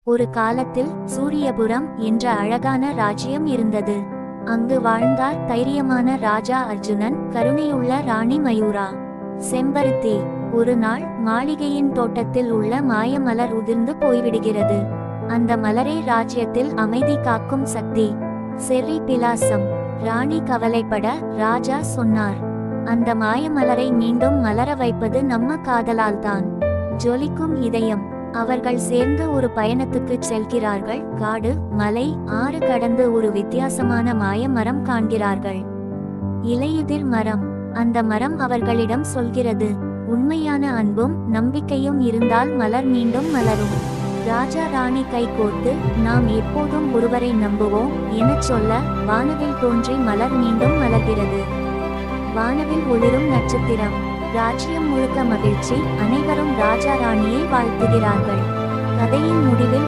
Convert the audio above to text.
ஒரு காலத்தில் சூரியபுரம் என்ற அழகான ராஜ்யம் இருந்தது. அங்கு வாழ்ந்தார் தைரியமான ராஜா அர்ஜுனன், கருணையுள்ள ராணி மயூரா. செம்பருத்தி. ஒரு நாள் மாளிகையின் தோட்டத்தில் உள்ள மாயமலர் உதிர்ந்து போய்விடுகிறது. அந்த மலரே ராஜ்யத்தில் அமைதி காக்கும் சக்தி. செர்ரி பிலாசம். ராணி கவலைப்பட ராஜா சொன்னார், அந்த மாயமலரை மீண்டும் மலர வைப்பது நம்ம காதலால்தான். ஜொலிக்கும் இதயம். அவர்கள் சேர்ந்து ஒரு பயணத்துக்கு செல்கிறார்கள். காடு, மலை, ஆறு கடந்து ஒரு வித்தியாசமான மாயமரம் காண்கிறார்கள். இலையுதிர் மரம். அந்த மரம் அவர்களிடம் சொல்கிறது, உண்மையான அன்பும் நம்பிக்கையும் இருந்தால் மலர் மீண்டும் மலரும். ராஜா ராணி கை கோர்த்து, நாம் எப்போதும் ஒருவரை நம்புவோம் எனச் சொல்ல, வானவில் தோன்றி மலர் மீண்டும் மலர்கிறது. வானவில் ஒளிரும் நட்சத்திரம். ராஜ்யம் முழுக்க மகிழ்ச்சி. அனைவரும் ராஜா ராணியை வாழ்த்துகிறார்கள். கதையின் முடிவில்